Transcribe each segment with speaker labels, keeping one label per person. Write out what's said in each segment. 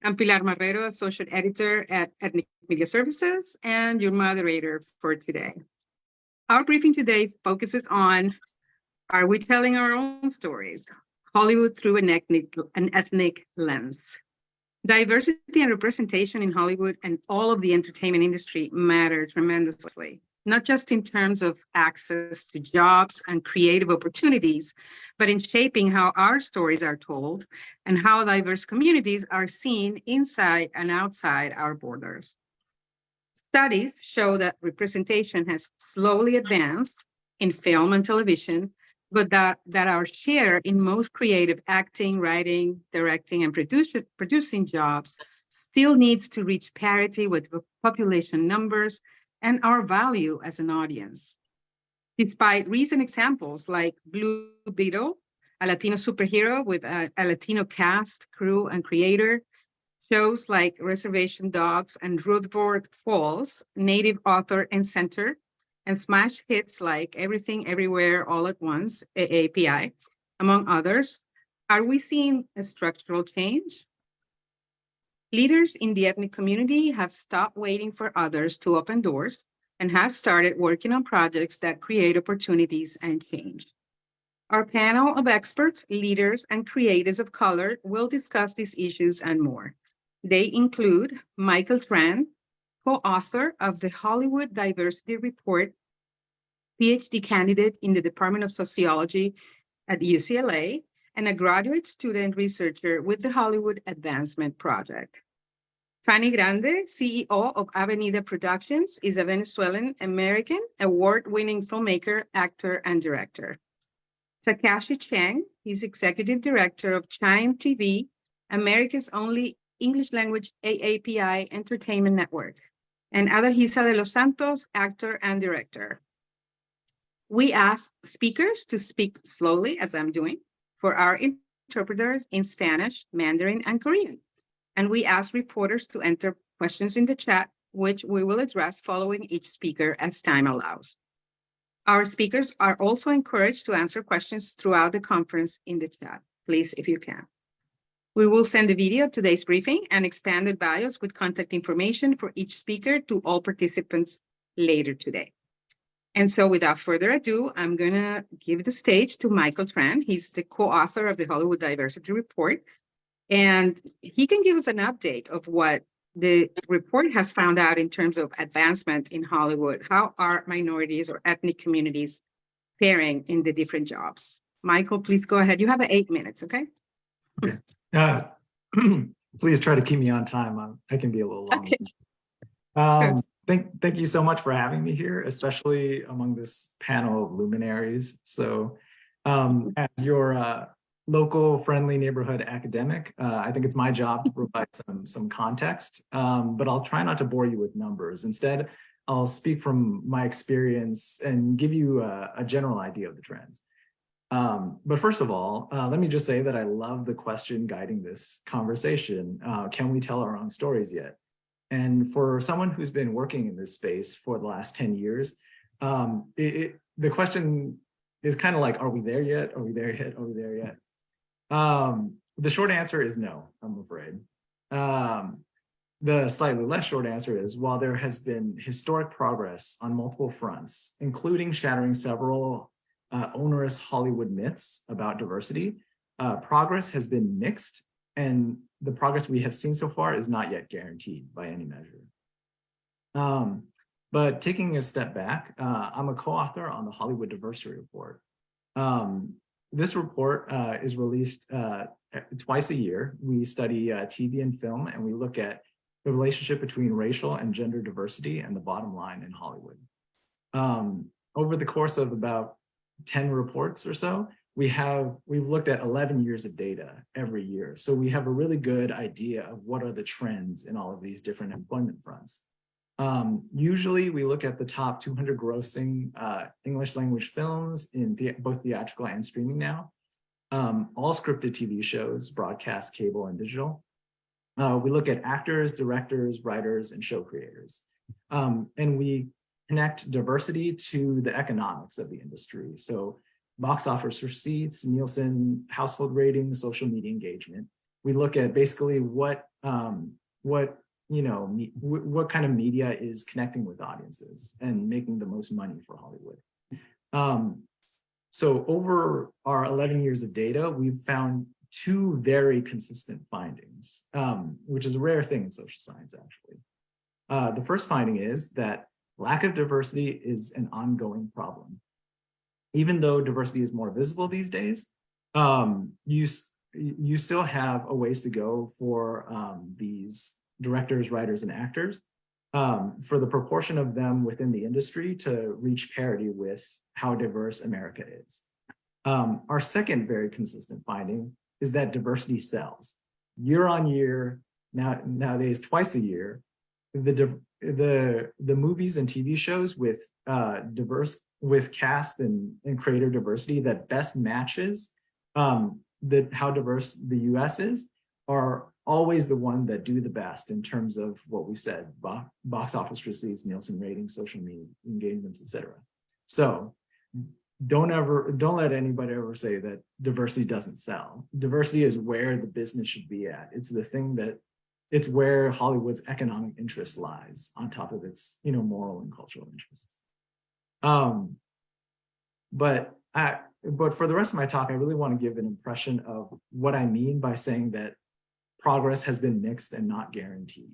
Speaker 1: I'm Pilar Marrero, Associate Editor at Ethnic Media Services, and your moderator for today. Our briefing today focuses on, are we telling our own stories? Hollywood through an ethnic lens. Diversity and representation in Hollywood and all of the entertainment industry matter tremendously, not just in terms of access to jobs and creative opportunities, but in shaping how our stories are told and how diverse communities are seen inside and outside our borders. Studies show that representation has slowly advanced in film and television, but that our share in most creative acting, writing, directing, and producing jobs still needs to reach parity with population numbers and our value as an audience. Despite recent examples like Blue Beetle, a Latino superhero with a Latino cast, crew, and creator, shows like Reservation Dogs and Rutherford Falls, Native Author and Center, and smash hits like Everything Everywhere All at Once, AAPI, among others, are we seeing a structural change? Leaders in the ethnic community have stopped waiting for others to open doors and have started working on projects that create opportunities and change. Our panel of experts, leaders, and creators of color will discuss these issues and more. They include Michael Tran, co-author of the Hollywood Diversity Report, PhD candidate in the Department of Sociology at UCLA, and a graduate student researcher with the Hollywood Advancement Project. Fanny Grande, CEO of Avenida Productions, is a Venezuelan-American award-winning filmmaker, actor, and director. Takashi Cheng is executive director of Chime TV, America's only English-language AAPI entertainment network, and Adalgisa de los Santos, actor and director. We ask speakers to speak slowly, as I'm doing, for our interpreters in Spanish, Mandarin, and Korean. And we ask reporters to enter questions in the chat, which we will address following each speaker as time allows. Our speakers are also encouraged to answer questions throughout the conference in the chat, please, if you can. We will send a video of today's briefing and expanded bios with contact information for each speaker to all participants later today. And so without further ado, I'm gonna give the stage to Michael Tran. He's the co-author of the Hollywood Diversity Report. And he can give us an update of what the report has found out in terms of advancement in Hollywood. How are minorities or ethnic communities faring in the different jobs? Michael, please go ahead. You have 8 minutes, okay?
Speaker 2: Okay. Please try to keep me on time. I can be a little long.
Speaker 1: Okay. Sure.
Speaker 2: Thank you so much for having me here, especially among this panel of luminaries. So as your local friendly neighborhood academic, I think it's my job to provide some context, but I'll try not to bore you with numbers. Instead, I'll speak from my experience and give you a general idea of the trends. But first of all, let me just say that I love the question guiding this conversation. Can we tell our own stories yet? And for someone who's been working in this space for the last 10 years, the question is kind of like, are we there yet? Are we there yet? Are we there yet? The short answer is no, I'm afraid. The slightly less short answer is, while there has been historic progress on multiple fronts, including shattering several onerous Hollywood myths about diversity, progress has been mixed, and the progress we have seen so far is not yet guaranteed by any measure. But taking a step back, I'm a co-author on the Hollywood Diversity Report. This report is released twice a year. We study TV and film, and we look at the relationship between racial and gender diversity and the bottom line in Hollywood. Over the course of about 10 reports or so, we've looked at 11 years of data every year. So we have a really good idea of what are the trends in all of these different employment fronts. Usually we look at the top 200 grossing English language films in both theatrical and streaming now, all scripted TV shows, broadcast, cable, and digital. We look at actors, directors, writers, and show creators. And we connect diversity to the economics of the industry. So box office receipts, Nielsen household ratings, social media engagement. We look at basically what what kind of media is connecting with audiences and making the most money for Hollywood. So over our 11 years of data, we've found two very consistent findings, which is a rare thing in social science, actually. The first finding is that lack of diversity is an ongoing problem. Even though diversity is more visible these days, you still have a ways to go for these directors, writers, and actors, for the proportion of them within the industry to reach parity with how diverse America is. Our second very consistent finding is that diversity sells. Year on year, nowadays twice a year, the movies and TV shows with cast and creator diversity that best matches how diverse the US is are always the one that do the best in terms of what we said, box office receipts, Nielsen ratings, social media engagements, etc. So don't let anybody ever say that diversity doesn't sell. Diversity is where the business should be at. It's where Hollywood's economic interest lies on top of its, moral and cultural interests. But for the rest of my talk, I really want to give an impression of what I mean by saying that progress has been mixed and not guaranteed.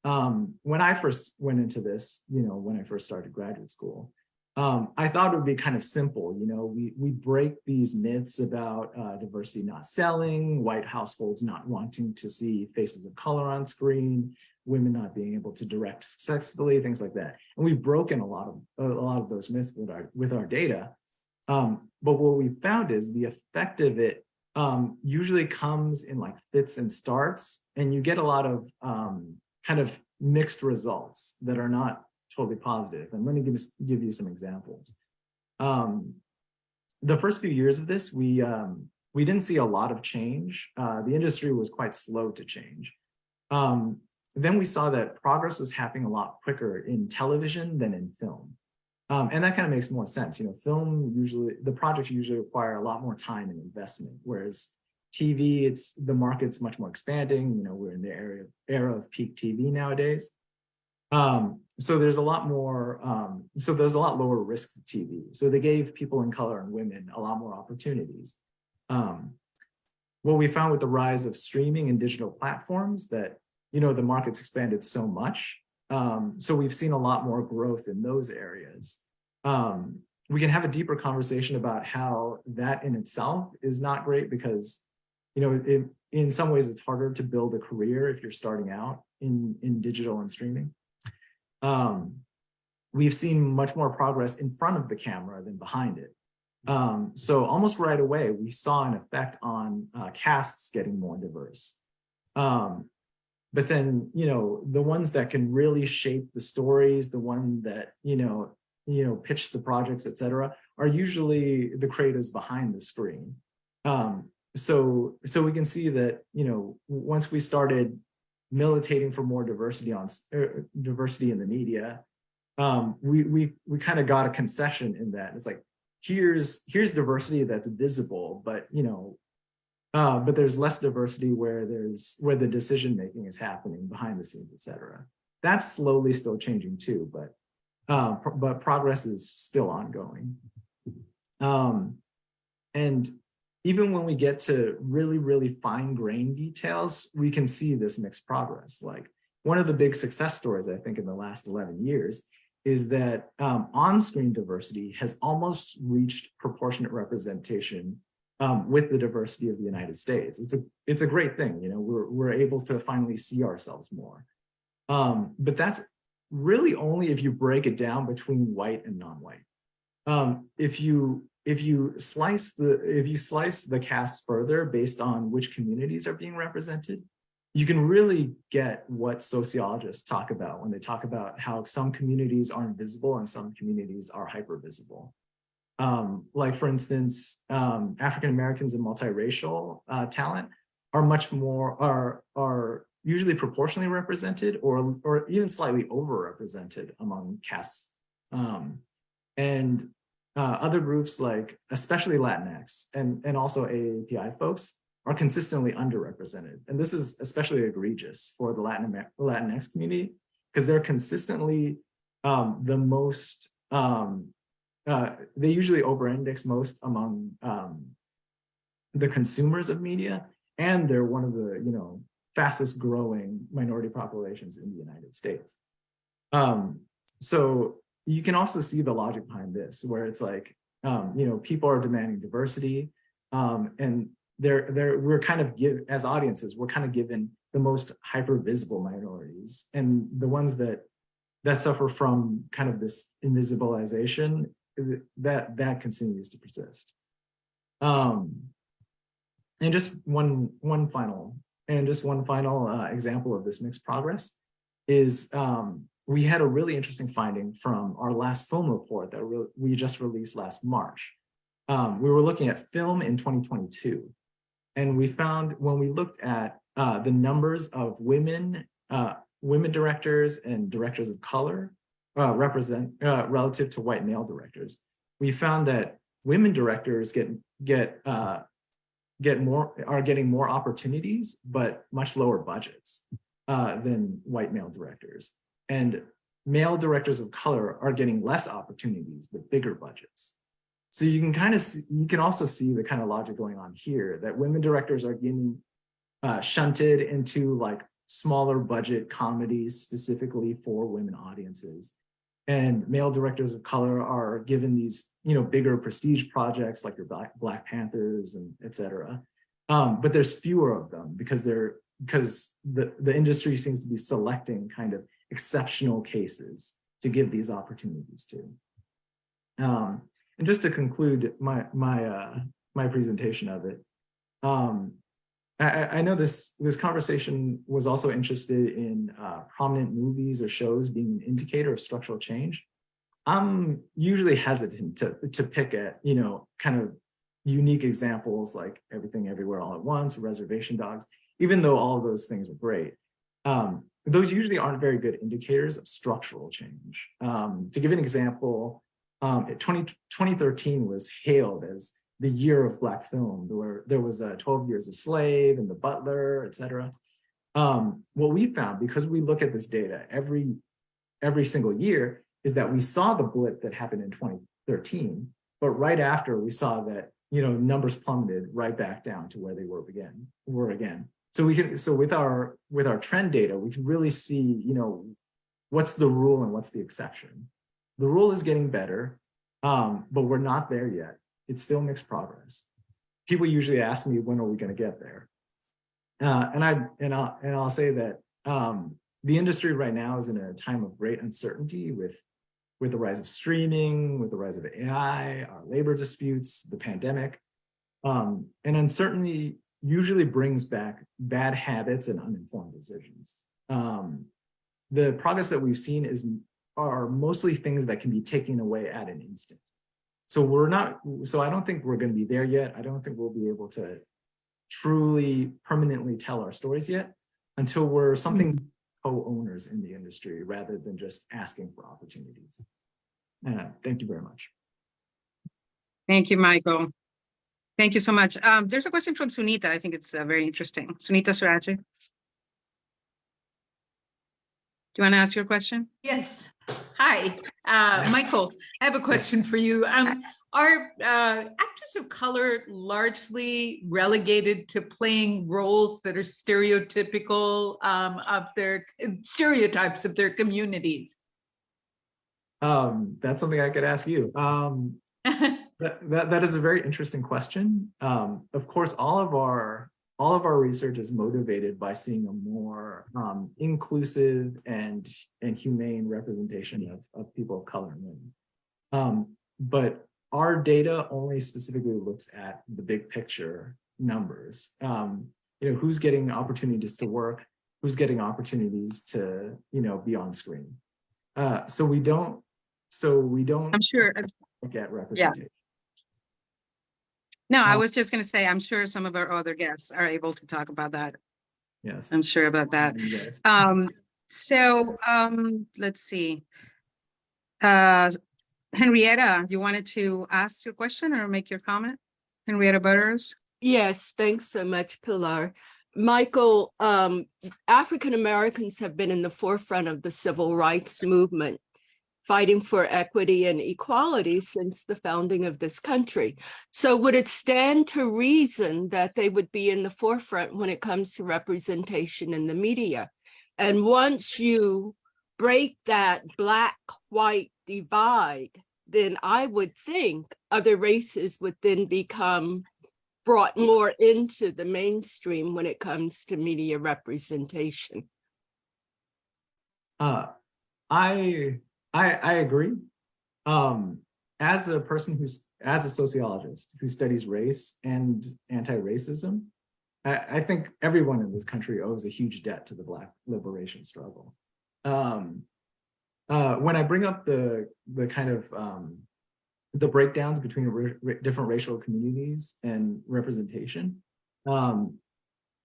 Speaker 2: When I first went into this, when I first started graduate school, I thought it would be kind of simple. We break these myths about diversity not selling, white households not wanting to see faces of color on screen, women not being able to direct successfully, things like that. And we've broken a lot of those myths with our data. But what we found is the effect of it usually comes in like fits and starts, and you get a lot of kind of mixed results that are not totally positive. And let me give you some examples. The first few years of this, we didn't see a lot of change. The industry was quite slow to change. Then we saw that progress was happening a lot quicker in television than in film. And that kind of makes more sense. The projects usually require a lot more time and investment, whereas TV, the market's much more expanding. We're in the era of peak TV nowadays. So there's a lot more, so there's a lot lower risk to TV. So they gave people in color and women a lot more opportunities. What we found with the rise of streaming and digital platforms that, the market's expanded so much. So we've seen a lot more growth in those areas. We can have a deeper conversation about how that in itself is not great because, in some ways it's harder to build a career if you're starting out in digital and streaming. We've seen much more progress in front of the camera than behind it. So almost right away, we saw an effect on casts getting more diverse. But then, the ones that can really shape the stories, the one that, pitch the projects, et cetera, are usually the creators behind the screen. So we can see that, once we started militating for more diversity in the media, we kind of got a concession in that. It's like, here's diversity that's visible, but but there's less diversity where the decision making is happening behind the scenes, et cetera. That's slowly still changing too, but progress is still ongoing. And even when we get to really, really fine-grained details, we can see this mixed progress. Like one of the big success stories, I think, in the last 11 years is that on-screen diversity has almost reached proportionate representation with the diversity of the United States. It's a great thing, we're able to finally see ourselves more. But that's really only if you break it down between white and non-white. If you slice the cast further based on which communities are being represented, you can really get what sociologists talk about when they talk about how some communities are invisible and some communities are hyper-visible. Like for instance, African Americans and multiracial talent are usually proportionally represented or even slightly overrepresented among casts. And other groups like especially Latinx and also AAPI folks are consistently underrepresented. And this is especially egregious for the Latinx community, because they're consistently the most, they usually over-index most among the consumers of media, and they're one of the, fastest growing minority populations in the United States. So you can also see the logic behind this, where it's like, people are demanding diversity, and we're kind of as audiences, we're kind of given the most hyper visible minorities, and the ones that suffer from kind of this invisibilization, that continues to persist. And just one final example of this mixed progress is we had a really interesting finding from our last film report that we just released last March. We were looking at film in 2022, and we found, when we looked at the numbers of women directors and directors of color relative to white male directors, we found that women directors are getting more opportunities, but much lower budgets than white male directors. And male directors of color are getting less opportunities, but bigger budgets. So you can also see the kind of logic going on here, that women directors are getting shunted into like smaller budget comedies specifically for women audiences. And male directors of color are given these, bigger prestige projects like your Black Panthers and et cetera. But there's fewer of them because the industry seems to be selecting kind of exceptional cases to give these opportunities to. And just to conclude my presentation of it, I know this conversation was also interested in prominent movies or shows being an indicator of structural change. I'm usually hesitant to pick at, kind of unique examples like Everything Everywhere All at Once, Reservation Dogs, even though all of those things are great. Those usually aren't very good indicators of structural change. To give an example, 2013 was hailed as the year of Black film, where there was 12 Years a Slave and The Butler, et cetera. What we found, because we look at this data every single year, is that we saw the blip that happened in 2013, but right after we saw that, numbers plummeted right back down to where they were again. So with our trend data, we can really see, what's the rule and what's the exception. The rule is getting better, but we're not there yet. It's still mixed progress. People usually ask me, when are we going to get there? And I'll say that the industry right now is in a time of great uncertainty with the rise of streaming, with the rise of AI, our labor disputes, the pandemic. And uncertainty usually brings back bad habits and uninformed decisions. The progress that we've seen are mostly things that can be taken away at an instant. So I don't think we're going to be there yet. I don't think we'll be able to truly permanently tell our stories yet until we're something co-owners in the industry rather than just asking for opportunities. Thank you very much.
Speaker 1: Thank you, Michael. Thank you so much. There's a question from Sunita. I think it's very interesting. Sunita Suraji. Do you want to ask your question?
Speaker 3: Yes. Hi, Michael. I have a question for you. Are actors of color largely relegated to playing roles that are stereotypical of their stereotypes of their communities?
Speaker 2: That's something I could ask you. That is a very interesting question. Of course, all of our research is motivated by seeing a more inclusive and humane representation of people of color and women. But our data only specifically looks at the big picture numbers. Who's getting opportunities to work, who's getting opportunities to be on screen. So we don't.
Speaker 1: I'm sure.
Speaker 2: Look at representation.
Speaker 1: No, I was just going to say, I'm sure some of our other guests are able to talk about that.
Speaker 2: Yes,
Speaker 1: I'm sure about that.
Speaker 2: Yes.
Speaker 1: Let's see. Henrietta, you wanted to ask your question or make your comment? Henrietta Butters.
Speaker 4: Yes, thanks so much, Pilar. Michael, African Americans have been in the forefront of the civil rights movement, fighting for equity and equality since the founding of this country. So would it stand to reason that they would be in the forefront when it comes to representation in the media? And once you break that black-white divide, then I would think other races would then become brought more into the mainstream when it comes to media representation.
Speaker 2: I agree. As a person as a sociologist who studies race and anti-racism, I think everyone in this country owes a huge debt to the Black liberation struggle. When I bring up the kind of the breakdowns between different racial communities and representation,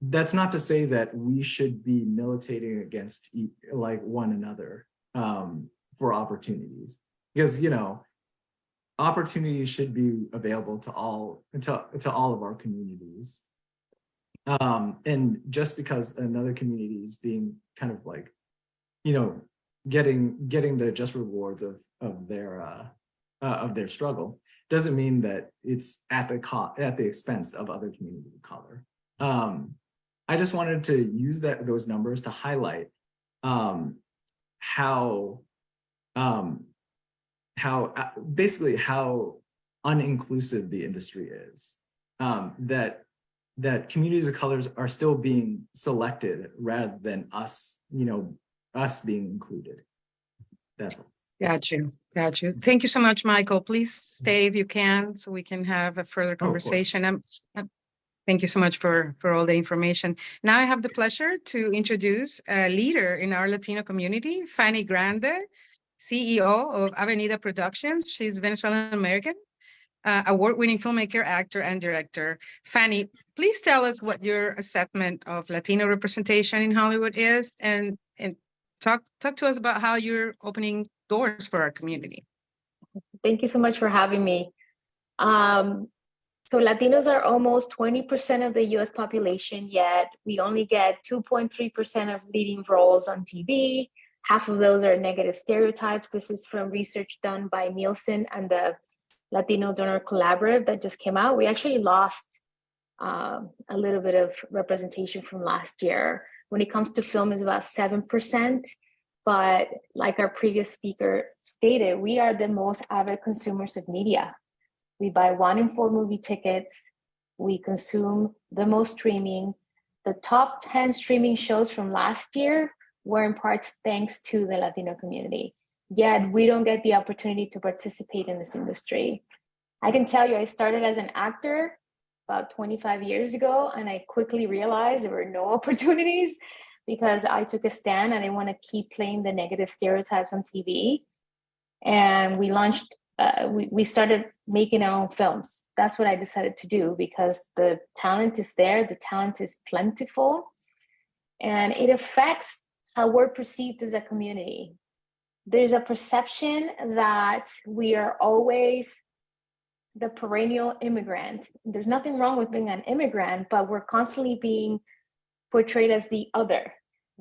Speaker 2: that's not to say that we should be militating against like one another for opportunities, because opportunities should be available to all of our communities. And just because another community is being kind of like, getting the just rewards of their struggle doesn't mean that it's at the expense of other communities of color. I just wanted to use those numbers to highlight how basically how uninclusive the industry is. That communities of colors are still being selected rather than us being included. That's all.
Speaker 1: Got you. Thank you so much, Michael. Please stay if you can, so we can have a further conversation. Thank you so much for all the information. Now I have the pleasure to introduce a leader in our Latino community, Fanny Grande, CEO of Avenida Productions. She's Venezuelan American, award-winning filmmaker, actor, and director. Fanny, please tell us what your assessment of Latino representation in Hollywood is, and talk to us about how you're opening doors for our community.
Speaker 5: Thank you so much for having me. So Latinos are almost 20% of the US population, yet we only get 2.3% of leading roles on TV. Half of those are negative stereotypes. This is from research done by Nielsen and the Latino Donor Collaborative that just came out. We actually lost a little bit of representation from last year. When it comes to film, it's about 7%. But like our previous speaker stated, we are the most avid consumers of media. We buy 1 in 4 movie tickets. We consume the most streaming. The top 10 streaming shows from last year were in parts thanks to the Latino community. Yet we don't get the opportunity to participate in this industry. I can tell you, I started as an actor about 25 years ago, and I quickly realized there were no opportunities because I took a stand and I want to keep playing the negative stereotypes on TV. And we launched, we started making our own films. That's what I decided to do because the talent is there, the talent is plentiful, and it affects how we're perceived as a community. There's a perception that we are always the perennial immigrant. There's nothing wrong with being an immigrant, but we're constantly being portrayed as the other,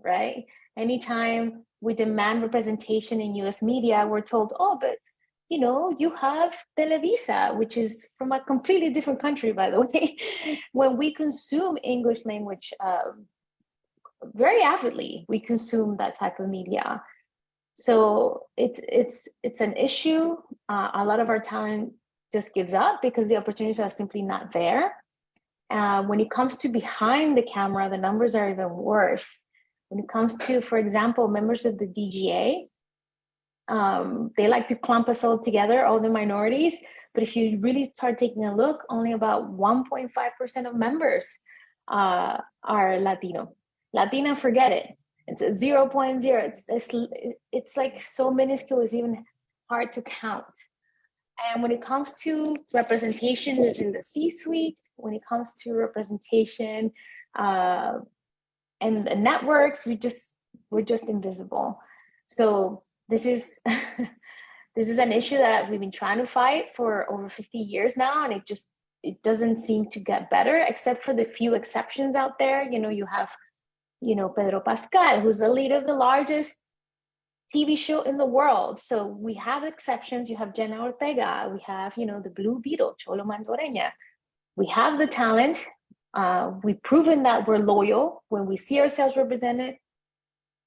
Speaker 5: right? Anytime we demand representation in US media, we're told, oh, but you have Televisa, which is from a completely different country, by the way. When we consume English language very avidly, we consume that type of media. So it's an issue. A lot of our talent just gives up because the opportunities are simply not there. When it comes to behind the camera, the numbers are even worse. When it comes to, for example, members of the DGA, they like to clump us all together, all the minorities. But if you really start taking a look, only about 1.5% of members are Latino. Latina, forget it. It's 0.0. It's like so minuscule, it's even hard to count. And when it comes to representation in the C-suite, when it comes to representation and the networks, we're just invisible. So this is this is an issue that we've been trying to fight for over 50 years now, and it it doesn't seem to get better, except for the few exceptions out there. You have, Pedro Pascal, who's the lead of the largest TV show in the world. So we have exceptions. You have Jenna Ortega. We have, the Blue Beetle, Cholo Mandoreña. We have the talent. We've proven that we're loyal. When we see ourselves represented,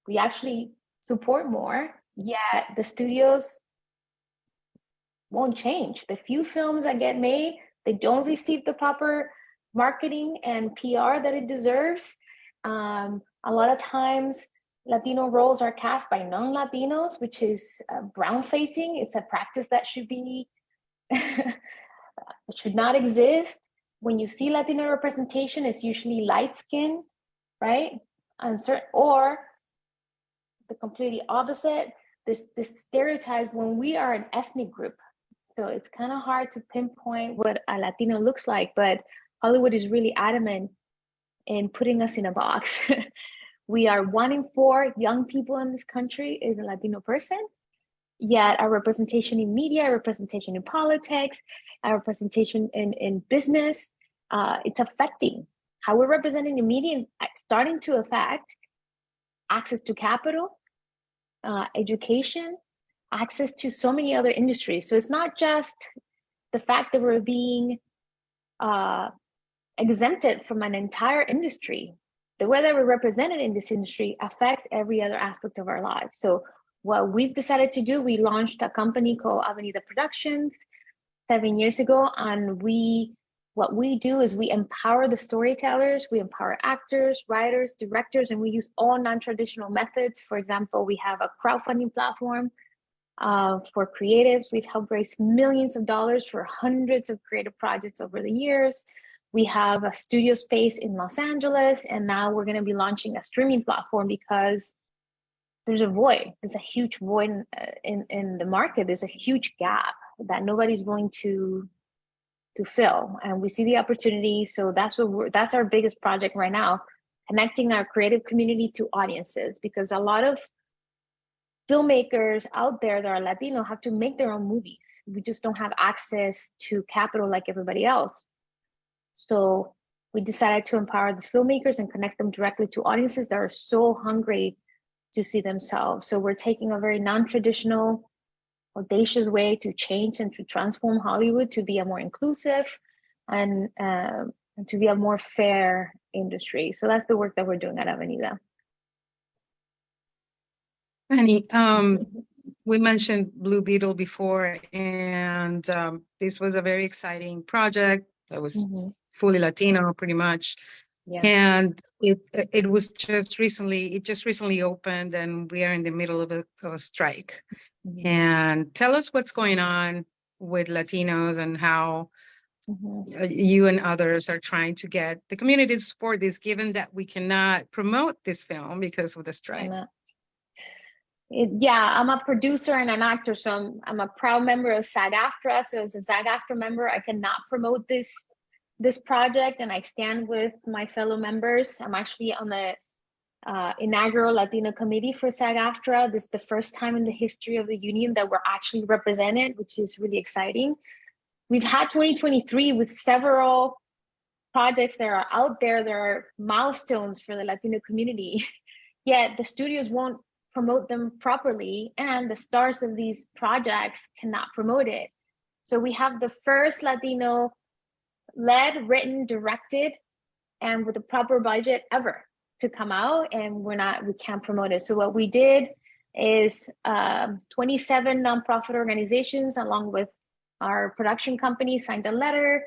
Speaker 5: we actually support more. Yet the studios won't change. The few films that get made, they don't receive the proper marketing and PR that it deserves. A lot of times, Latino roles are cast by non-Latinos, which is brown facing. It's a practice that should not exist. When you see Latino representation, it's usually light skin, right? Or the completely opposite. This stereotype when we are an ethnic group. So it's kind of hard to pinpoint what a Latino looks like, but Hollywood is really adamant in putting us in a box. We are 1 in 4 young people in this country is a Latino person, yet our representation in media, our representation in politics, our representation in business, it's affecting how we're representing the media, starting to affect access to capital, education, access to so many other industries. So it's not just the fact that we're being exempted from an entire industry. The way that we're represented in this industry affects every other aspect of our lives. So what we've decided to do, we launched a company called Avenida Productions 7 years ago. And what we do is we empower the storytellers, we empower actors, writers, directors, and we use all non-traditional methods. For example, we have a crowdfunding platform for creatives. We've helped raise millions of dollars for hundreds of creative projects over the years. We have a studio space in Los Angeles, and now we're going to be launching a streaming platform because there's a void. There's a huge void in the market. There's a huge gap that nobody's willing to fill, and we see the opportunity. So that's our biggest project right now, connecting our creative community to audiences, because a lot of filmmakers out there that are Latino have to make their own movies. We just don't have access to capital like everybody else. So we decided to empower the filmmakers and connect them directly to audiences that are so hungry to see themselves. So we're taking a very non-traditional, audacious way to change and to transform Hollywood to be a more inclusive and to be a more fair industry. So that's the work that we're doing at Avenida.
Speaker 1: Annie, we mentioned Blue Beetle before, and this was a very exciting project that was fully Latino, pretty much.
Speaker 5: Yeah.
Speaker 1: And it just recently opened, and we are in the middle of a strike. And tell us what's going on with Latinos and how you and others are trying to get the community to support this, given that we cannot promote this film because of the strike.
Speaker 5: I'm a producer and an actor, so I'm a proud member of SAG-AFTRA. So as a SAG-AFTRA member, I cannot promote this project, and I stand with my fellow members. I'm actually on the inaugural Latino committee for SAG-AFTRA. This is the first time in the history of the union that we're actually represented, which is really exciting. We've had 2023 with several projects that are out there. There are milestones for the Latino community, yet the studios won't promote them properly, and the stars of these projects cannot promote it. So we have the first Latino led, written, directed, and with a proper budget ever to come out, and we can't promote it. So what we did is 27 nonprofit organizations along with our production company signed a letter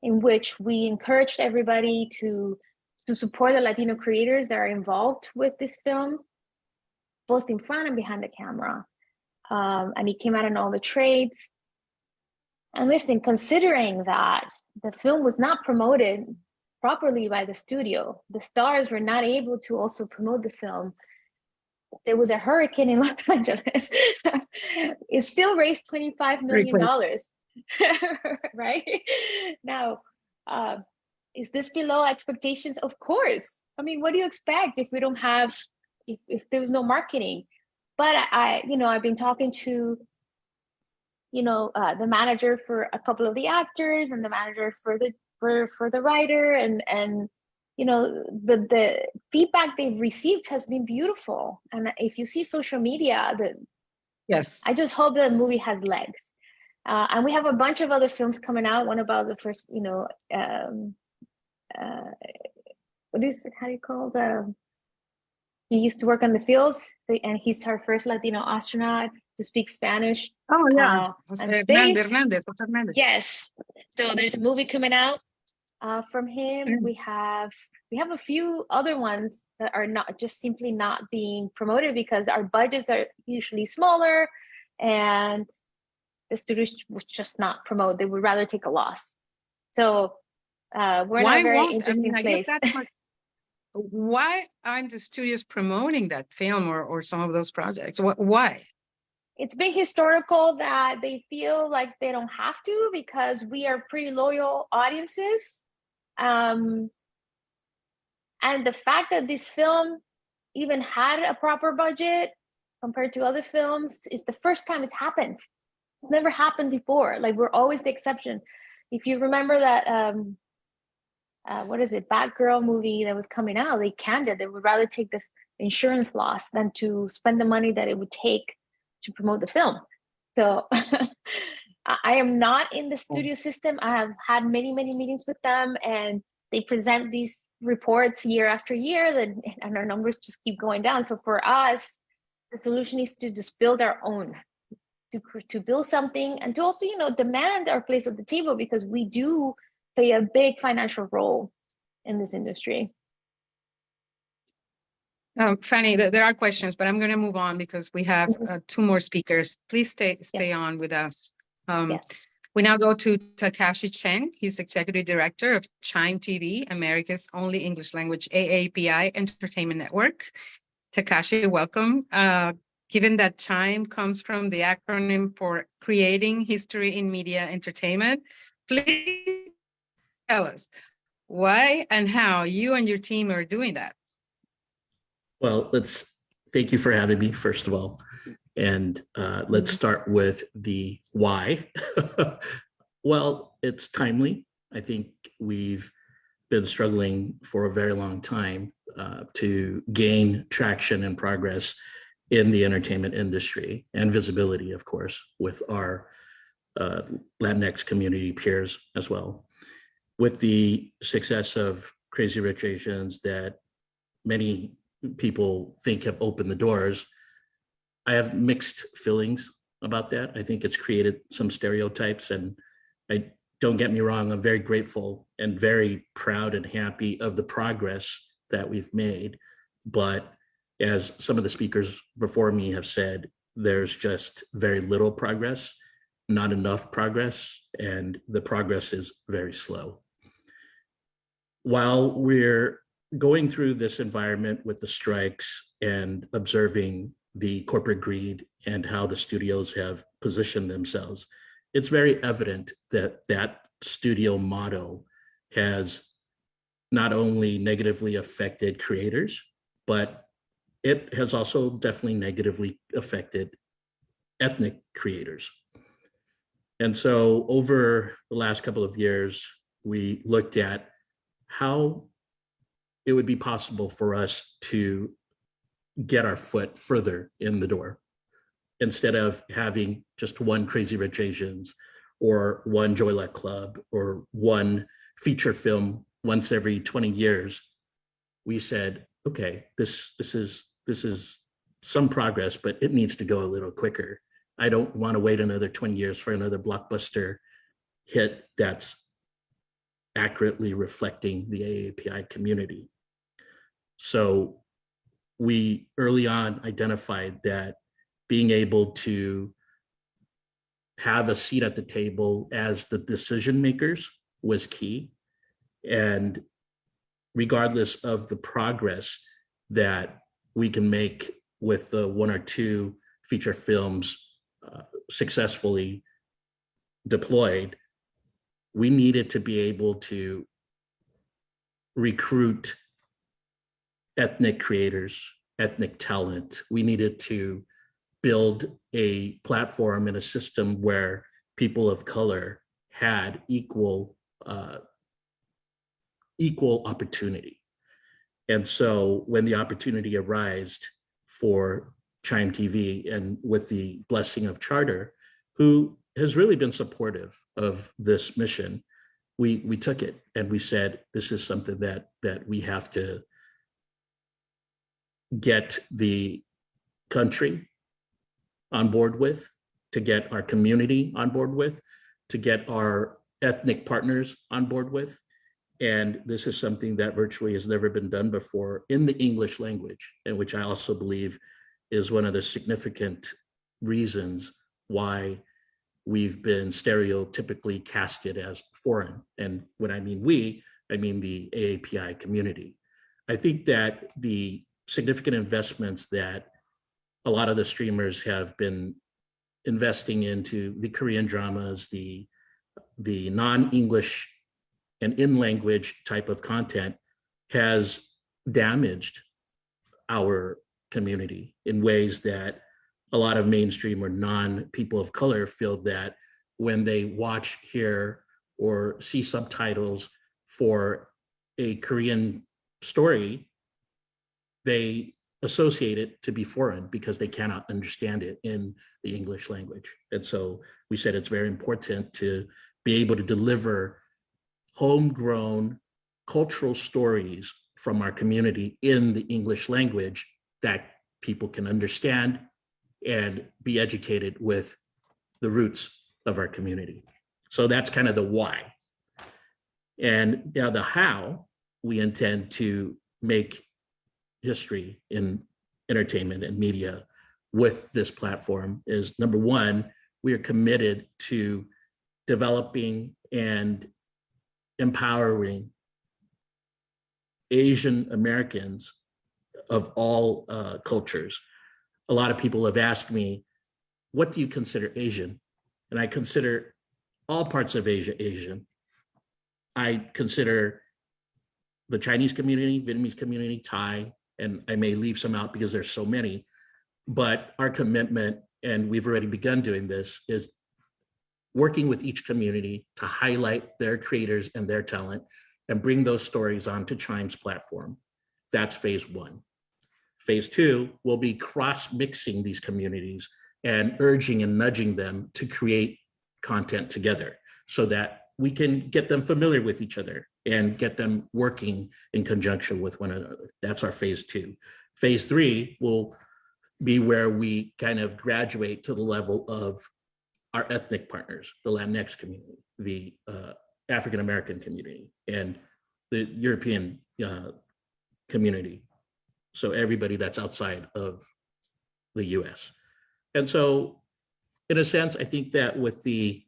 Speaker 5: in which we encouraged everybody to support the Latino creators that are involved with this film, both in front and behind the camera. And it came out in all the trades. And listen, considering that the film was not promoted properly by the studio, the stars were not able to also promote the film. There was a hurricane in Los Angeles. It still raised $25 million, right? Now, is this below expectations? Of course. I mean, what do you expect if we don't have, if there was no marketing? But I've been talking to the manager for a couple of the actors and the manager for the writer, and the feedback they've received has been beautiful. And if you see social media,
Speaker 1: Yes.
Speaker 5: I just hope the movie has legs. And we have a bunch of other films coming out. One about the first, what is it? How do you call he used to work on the fields, and he's our first Latino astronaut to speak Spanish.
Speaker 1: Oh, yeah.
Speaker 5: And space.
Speaker 1: Hernandez.
Speaker 5: Yes. So there's a movie coming out from him. We have a few other ones that are not just simply not being promoted because our budgets are usually smaller, and the studios would just not promote. They would rather take a loss. So we're in a very interesting place.
Speaker 1: Why aren't the studios promoting that film or some of those projects? Why?
Speaker 5: It's been historical that they feel like they don't have to because we are pretty loyal audiences. And the fact that this film even had a proper budget compared to other films is the first time it's happened. It's never happened before. Like, we're always the exception. If you remember that, what is it, Batgirl movie that was coming out, they canned it. They would rather take this insurance loss than to spend the money that it would take to promote the film. So I am not in the studio system. I have had many, many meetings with them, and they present these reports year after year, and our numbers just keep going down. So for us, the solution is to just build our own, to build something, and to also, demand our place at the table, because we do play a big financial role in this industry.
Speaker 1: Fanny, there are questions, but I'm going to move on because we have two more speakers. Please stay
Speaker 5: Yes.
Speaker 1: on with us.
Speaker 5: Yes.
Speaker 1: We now go to Takashi Cheng. He's Executive Director of Chime TV, America's only English language AAPI entertainment network. Takashi, welcome. Given that Chime comes from the acronym for Creating History in Media Entertainment, please tell us why and how you and your team are doing that.
Speaker 6: Well, thank you for having me, first of all. And let's start with the why. Well, it's timely. I think we've been struggling for a very long time to gain traction and progress in the entertainment industry, and visibility, of course, with our Latinx community peers as well. With the success of Crazy Rich Asians that many people think have opened the doors, I have mixed feelings about that. I think it's created some stereotypes, and don't get me wrong, I'm very grateful and very proud and happy of the progress that we've made. But as some of the speakers before me have said, there's just very little progress, not enough progress, and the progress is very slow. While we're going through this environment with the strikes and observing the corporate greed and how the studios have positioned themselves, it's very evident that that studio model has not only negatively affected creators, but it has also definitely negatively affected ethnic creators. And so over the last couple of years, we looked at how it would be possible for us to get our foot further in the door, instead of having just one Crazy Rich Asians or one Joy Luck Club or one feature film once every 20 years. We said, okay, this is some progress, but it needs to go a little quicker. I don't want to wait another 20 years for another blockbuster hit that's accurately reflecting the AAPI community. So we early on identified that being able to have a seat at the table as the decision makers was key. And regardless of the progress that we can make with the one or two feature films successfully deployed, we needed to be able to recruit ethnic creators, ethnic talent. We needed to build a platform and a system where people of color had equal opportunity. And so when the opportunity arose for Chime TV, and with the blessing of Charter, who has really been supportive of this mission, we took it and we said, this is something that we have to get the country on board with, to get our community on board with, to get our ethnic partners on board with. And this is something that virtually has never been done before in the English language, and which I also believe is one of the significant reasons why we've been stereotypically casted as foreign. And when I mean we, I mean the AAPI community. I think that the significant investments that a lot of the streamers have been investing into the Korean dramas, the non-English and in-language type of content has damaged our community in ways that a lot of mainstream or non-people of color feel that when they watch, hear, or see subtitles for a Korean story, they associate it to be foreign because they cannot understand it in the English language. And so we said it's very important to be able to deliver homegrown cultural stories from our community in the English language that people can understand and be educated with the roots of our community. So that's kind of the why. And now the how, we intend to make history in entertainment and media with this platform is, number one, we are committed to developing and empowering Asian Americans of all cultures. A lot of people have asked me, what do you consider Asian? And I consider all parts of Asia Asian. I consider the Chinese community, Vietnamese community, Thai, and I may leave some out because there's so many, but our commitment, and we've already begun doing this, is working with each community to highlight their creators and their talent and bring those stories onto Chime's platform. That's phase one. Phase two will be cross-mixing these communities and urging and nudging them to create content together so that we can get them familiar with each other and get them working in conjunction with one another. That's our phase two. Phase three will be where we kind of graduate to the level of our ethnic partners, the Latinx community, the African-American community, and the European community. So everybody that's outside of the US. And so in a sense, I think that with the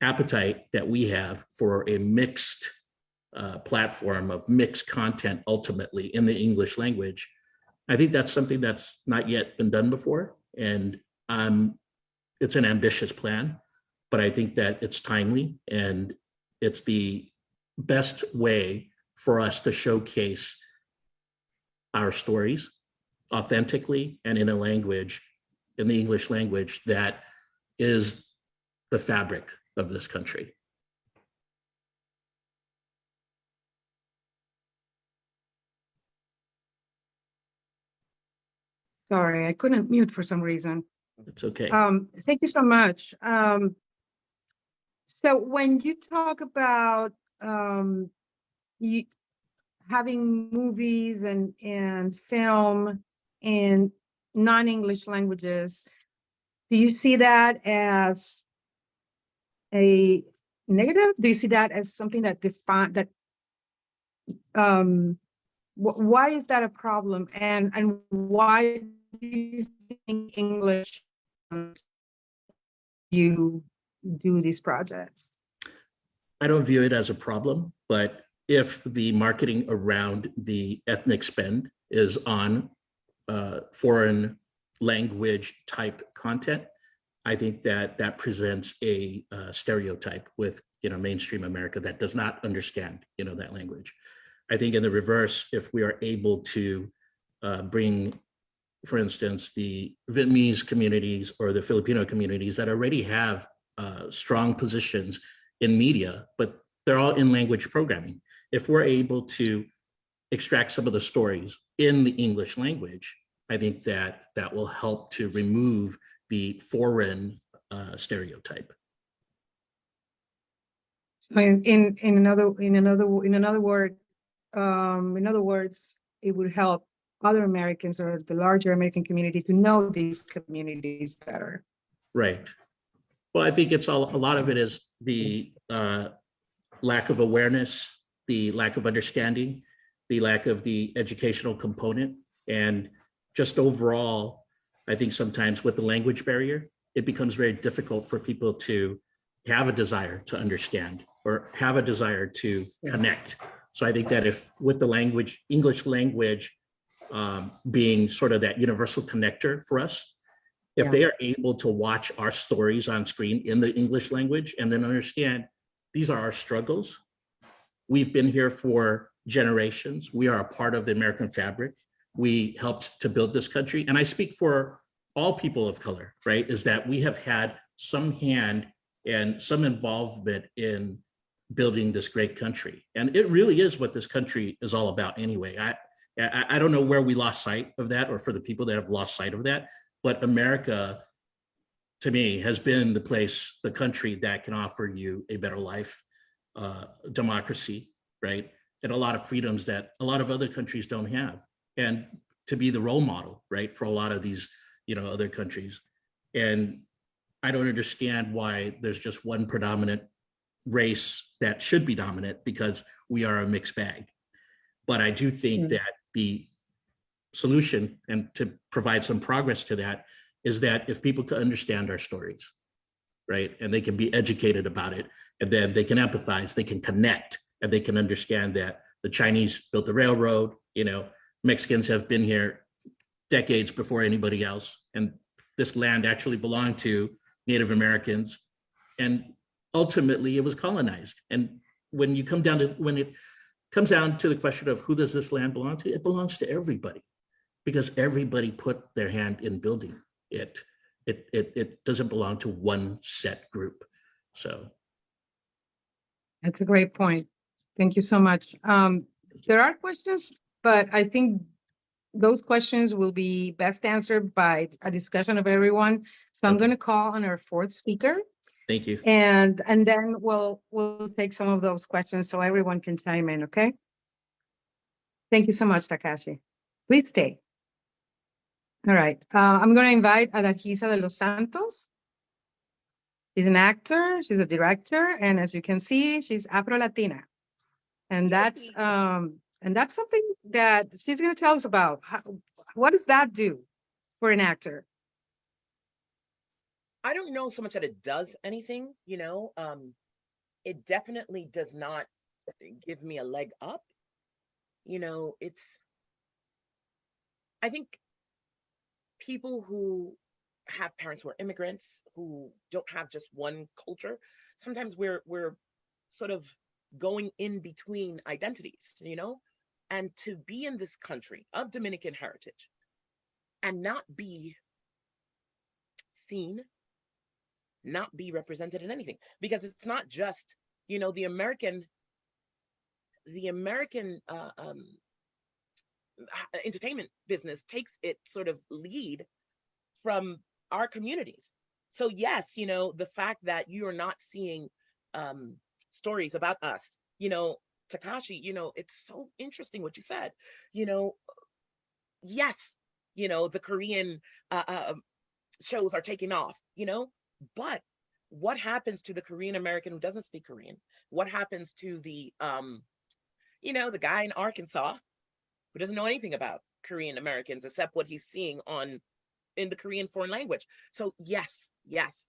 Speaker 6: appetite that we have for a mixed platform of mixed content ultimately in the English language, I think that's something that's not yet been done before. And it's an ambitious plan, but I think that it's timely and it's the best way for us to showcase our stories authentically and in a language, in the English language, that is the fabric of this country.
Speaker 1: Sorry, I couldn't mute for some reason.
Speaker 6: It's okay.
Speaker 1: Thank you so much. So when you talk about you having movies and film in non-English languages, do you see that as a negative? Do you see that as something that why is that a problem? And why do you think English you do these projects?
Speaker 6: I don't view it as a problem, but if the marketing around the ethnic spend is on foreign language type content, I think that that presents a stereotype with mainstream America that does not understand that language. I think in the reverse, if we are able to bring for instance, the Vietnamese communities or the Filipino communities that already have strong positions in media, but they're all in language programming. If we're able to extract some of the stories in the English language, I think that that will help to remove the foreign stereotype.
Speaker 1: So in other words, it would help other Americans or the larger American community to know these communities better.
Speaker 6: Right. Well, I think it's a lot of it is the lack of awareness, the lack of understanding, the lack of the educational component, and just overall, I think sometimes with the language barrier, it becomes very difficult for people to have a desire to understand or have a desire to connect. So I think that if with the language, English language being sort of that universal connector for us, if they are able to watch our stories on screen in the English language and then understand these are our struggles, we've been here for generations, we are a part of the American fabric, we helped to build this country. And I speak for all people of color, right? Is that we have had some hand and some involvement in building this great country. And it really is what this country is all about anyway. I don't know where we lost sight of that, or for the people that have lost sight of that, but America, to me, has been the place, the country that can offer you a better life, democracy, right? And a lot of freedoms that a lot of other countries don't have. And to be the role model, right, for a lot of these, other countries. And I don't understand why there's just one predominant race that should be dominant, because we are a mixed bag. But I do think that the solution, and to provide some progress to that, is that if people can understand our stories, right, and they can be educated about it, and then they can empathize, they can connect, and they can understand that the Chinese built the railroad, Mexicans have been here decades before anybody else, and this land actually belonged to Native Americans, and ultimately it was colonized. And when it comes down to the question of who does this land belong to, it belongs to everybody, because everybody put their hand in building it. It doesn't belong to one set group. So
Speaker 1: That's a great point. Thank you so much. There are questions, but I think those questions will be best answered by a discussion of everyone. So I'm going to call on our fourth speaker.
Speaker 6: Thank you.
Speaker 1: And then we'll take some of those questions so everyone can chime in, okay? Thank you so much, Takashi. Please stay. All right. I'm going to invite Adalgisa de los Santos. She's an actor, she's a director, and as you can see, she's Afro-Latina. And that's something that she's going to tell us about. What does that do for an actor?
Speaker 7: I don't know so much that it does anything, it definitely does not give me a leg up. I think people who have parents who are immigrants, who don't have just one culture, sometimes we're sort of going in between identities, and to be in this country of Dominican heritage and not be seen, not be represented in anything, because it's not just, the American entertainment business takes it sort of lead from our communities. So yes, the fact that you are not seeing stories about us, Takashi, it's so interesting what you said, yes, the Korean shows are taking off, but what happens to the Korean American who doesn't speak Korean? What happens to the the guy in Arkansas who doesn't know anything about Korean Americans except what he's seeing in the Korean foreign language? So yes,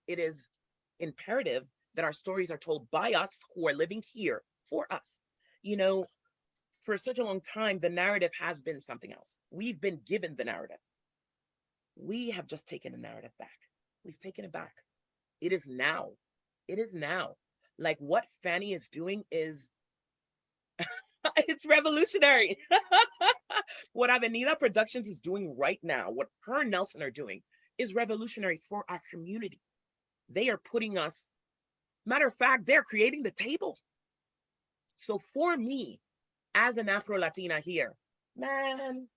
Speaker 7: it is imperative that our stories are told by us who are living here for us. For such a long time, the narrative has been something else. We've been given the narrative. We have just taken the narrative back. We've taken it back. It is now. Like what Fanny is doing is It's revolutionary. What Avenida Productions is doing right now, what her and Nelson are doing, is revolutionary for our community. They are putting us, matter of fact, they're creating the table. So for me, as an Afro-Latina here, man,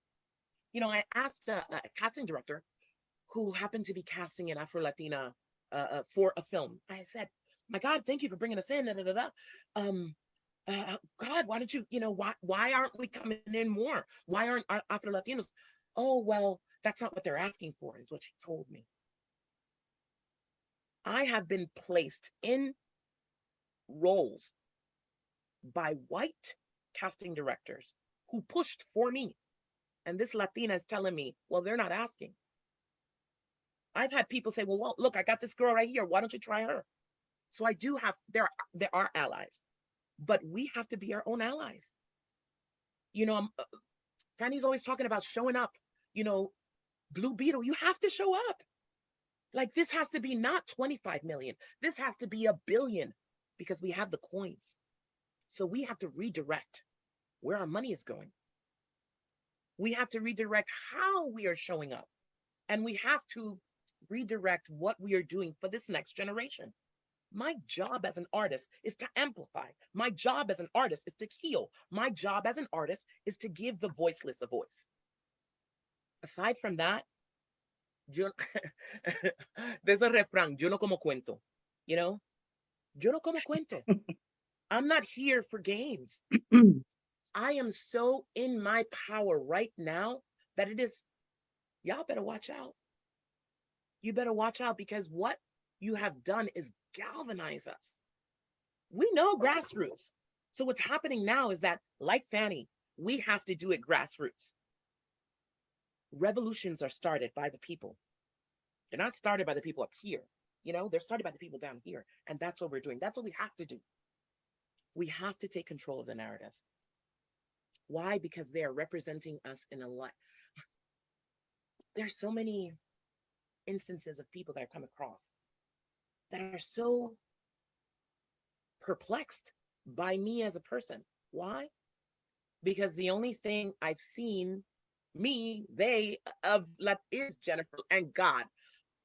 Speaker 7: you know, I asked a casting director who happened to be casting an Afro-Latina for a film. I said, my God, thank you for bringing us in. Da, da, da, da. God, why don't you, you know, why aren't we coming in more? Why aren't our Afro-Latinos? Oh, well, that's not what they're asking for, is what she told me. I have been placed in roles by white casting directors who pushed for me. And this Latina is telling me, well, they're not asking. I've had people say, well, look, I got this girl right here. Why don't you try her? So I do have, there are allies, but we have to be our own allies. You know, Fanny's always talking about showing up. You know, Blue Beetle, you have to show up. Like, this has to be not 25 million. This has to be 1 billion, because we have the coins. So we have to redirect where our money is going. We have to redirect how we are showing up. And we have to redirect what we are doing for this next generation. My job as an artist is to amplify. My job as an artist is to heal. My job as an artist is to give the voiceless a voice. Aside from that, there's a refrán, yo no como cuento, you know? Yo no como cuento. I'm not here for games. I am so in my power right now that it is, y'all better watch out. You better watch out, because what you have done is galvanize us. We know grassroots. So what's happening now is that, like Fanny, we have to do it grassroots. Revolutions are started by the people. They're not started by the people up here. You know, they're started by the people down here. And that's what we're doing. That's what we have to do. We have to take control of the narrative. Why? Because they are representing us in a lot. There's so many instances of people that I come across that are so perplexed by me as a person. Why? Because the only thing I've seen is Jennifer and God.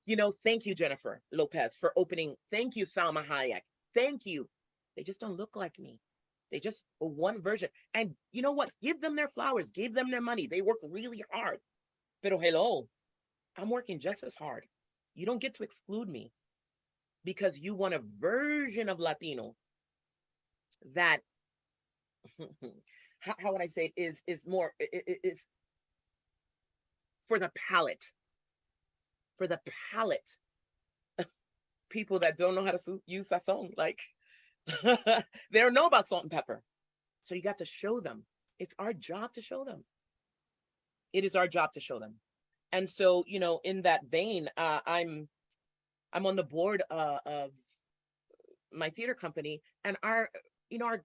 Speaker 7: You know, thank you, Jennifer Lopez, for opening. Thank you, Salma Hayek. Thank you. They just don't look like me. They just are one version. And you know what? Give them their flowers. Give them their money. They work really hard. Pero hello, I'm working just as hard. You don't get to exclude me because you want a version of Latino that, how would I say it, is more, is for the palate. For the palate. People that don't know how to use sazon, like, they don't know about salt and pepper. So you got to show them. It's our job to show them. It is our job to show them. And so, you know, in that vein, I'm on the board of my theater company, and our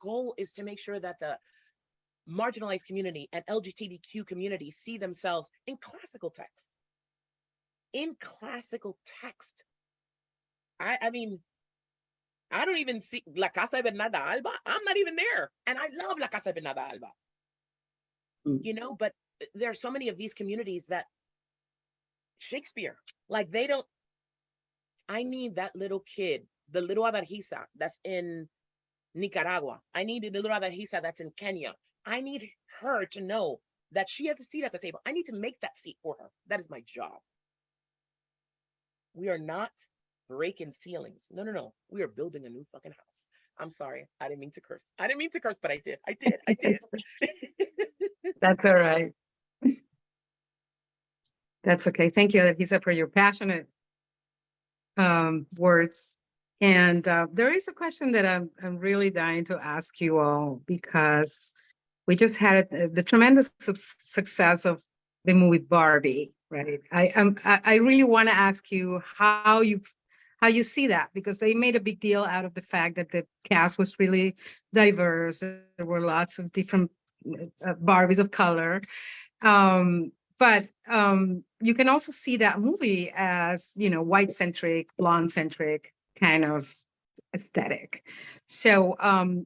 Speaker 7: goal is to make sure that the marginalized community and LGBTQ community see themselves in classical text. In classical text. I mean, I don't even see La Casa de Bernarda Alba. I'm not even there. And I love La Casa de Bernarda Alba. You know, but there are so many of these communities that Shakespeare, like, they don't. I need that little kid, the little Adargisa that's in Nicaragua. I need the little Adargisa that's in Kenya. I need her to know that she has a seat at the table. I need to make that seat for her. That is my job. We are not breaking ceilings. No, no, no. We are building a new fucking house. I'm sorry. I didn't mean to curse. I didn't mean to curse, but I did. I did.
Speaker 1: That's all right. That's okay. Thank you, Lisa, for your passionate words. And there is a question that I'm really dying to ask you all, because we just had the tremendous success of the movie Barbie, right? I really want to ask you how you see that, because they made a big deal out of the fact that the cast was really diverse. There were lots of different Barbies of color. But you can also see that movie as, you know, white-centric, blonde-centric kind of aesthetic. So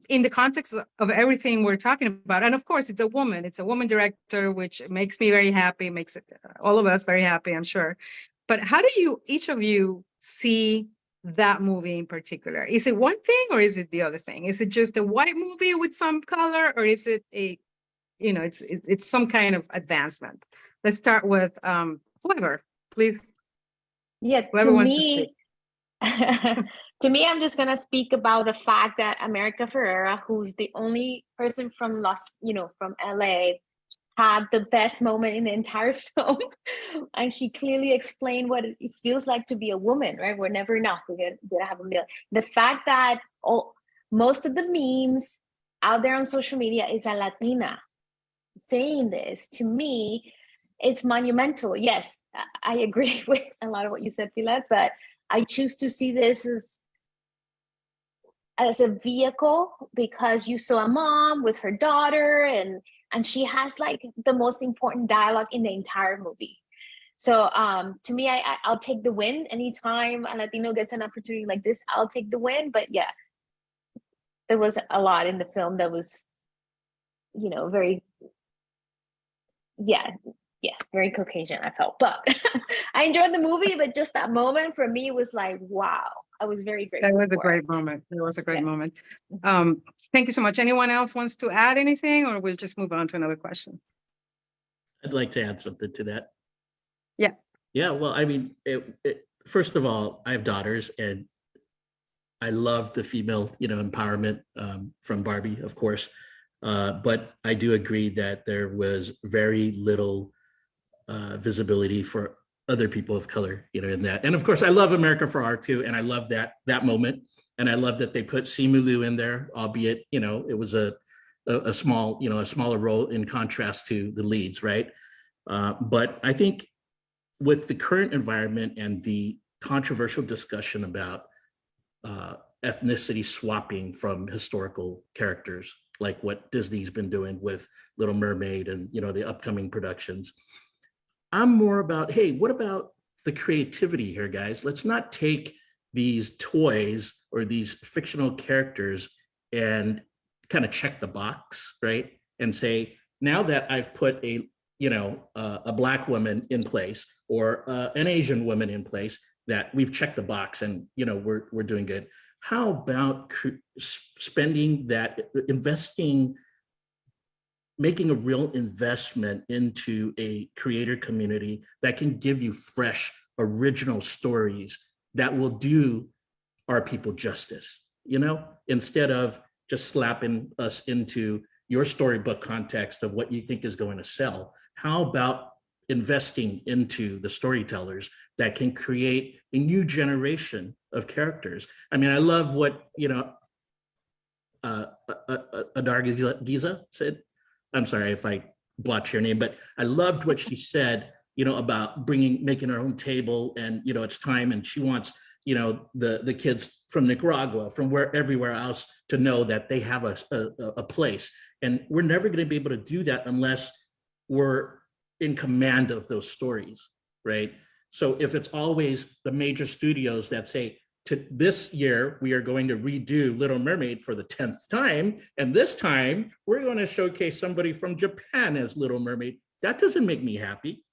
Speaker 1: in the context of everything we're talking about, and of course it's a woman director, which makes me very happy, makes all of us very happy, I'm sure. But how do each of you see that movie in particular? Is it one thing or is it the other thing? Is it just a white movie with some color, or is it it's some kind of advancement? Let's start with whoever, please.
Speaker 5: Yeah,
Speaker 1: Whoever wants to speak.
Speaker 5: to me, I'm just gonna speak about the fact that America Ferrera, who's the only person from from LA, had the best moment in the entire film. And she clearly explained what it feels like to be a woman, right? We're never enough. We're gonna have a meal. The fact that most of the memes out there on social media is a Latina saying this, to me, it's monumental. Yes, I agree with a lot of what you said, Pilar, but I choose to see this as a vehicle because you saw a mom with her daughter, and she has like the most important dialogue in the entire movie. So to me, I'll take the win. Anytime a Latino gets an opportunity like this, I'll take the win. But yeah, there was a lot in the film that was, very, very Caucasian, I felt. But I enjoyed the movie, but just that moment for me was like, wow. I was very grateful.
Speaker 1: That was a great moment. It was a great moment. Thank you so much. Anyone else wants to add anything, or we'll just move on to another question?
Speaker 6: I'd like to add something to that.
Speaker 1: Yeah.
Speaker 6: Yeah, well, I mean, first of all, I have daughters, and I love the female, empowerment from Barbie, of course. But I do agree that there was very little visibility for other people of color, in that. And of course, I love America for Art too, and I love that moment, and I love that they put Simu Liu in there, albeit it was a small, a smaller role in contrast to the leads, right? But I think with the current environment and the controversial discussion about ethnicity swapping from historical characters, like what Disney's been doing with Little Mermaid and the upcoming productions, I'm more about, hey, what about the creativity here, guys? Let's not take these toys or these fictional characters and kind of check the box, right? And say, now that I've put a Black woman in place or an Asian woman in place, that we've checked the box and we're doing good. How about spending that, making a real investment into a creator community that can give you fresh, original stories that will do our people justice, instead of just slapping us into your storybook context of what you think is going to sell. How about investing into the storytellers that can create a new generation of characters? I mean, I love what, Adar Giza said. I'm sorry if I blotched your name, but I loved what she said, about making her own table, and, it's time, and she wants, the kids from Nicaragua, from everywhere else, to know that they have a place. And we're never going to be able to do that unless we're in command of those stories, right? So if it's always the major studios that say, to this year, we are going to redo Little Mermaid for the 10th time, and this time we're going to showcase somebody from Japan as Little Mermaid, that doesn't make me happy.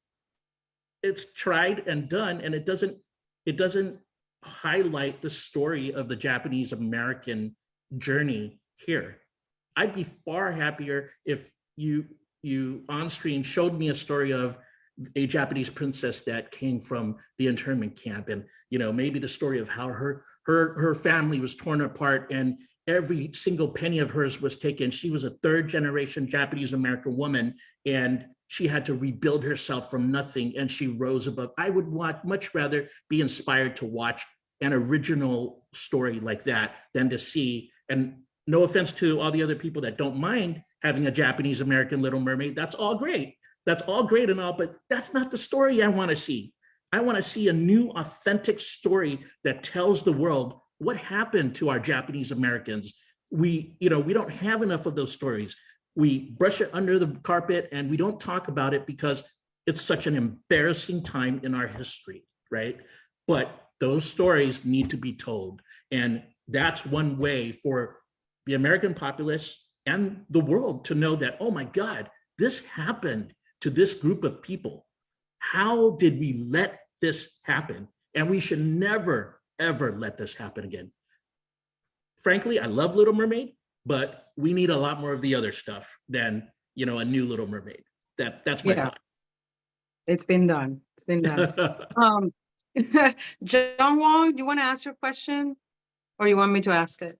Speaker 6: It's tried and done, and it doesn't highlight the story of the Japanese American journey here. I'd be far happier if you on screen showed me a story of a Japanese princess that came from the internment camp, and maybe the story of how her family was torn apart and every single penny of hers was taken. She was a third generation Japanese American woman, and she had to rebuild herself from nothing, and she rose above. I would much rather be inspired to watch an original story like that than to see, and no offense to all the other people that don't mind having a Japanese American Little Mermaid, that's all great. That's all great and all, but that's not the story I want to see. I want to see a new, authentic story that tells the world what happened to our Japanese Americans. We don't have enough of those stories. We brush it under the carpet and we don't talk about it because it's such an embarrassing time in our history, right? But those stories need to be told. And that's one way for the American populace and the world to know that, oh my God, this happened to this group of people. How did we let this happen? And we should never, ever let this happen again. Frankly, I love Little Mermaid, but we need a lot more of the other stuff than, you know, a new Little Mermaid. That's my thought.
Speaker 1: It's been done. It's been done. John Wong, you want to ask your question or you want me to ask it?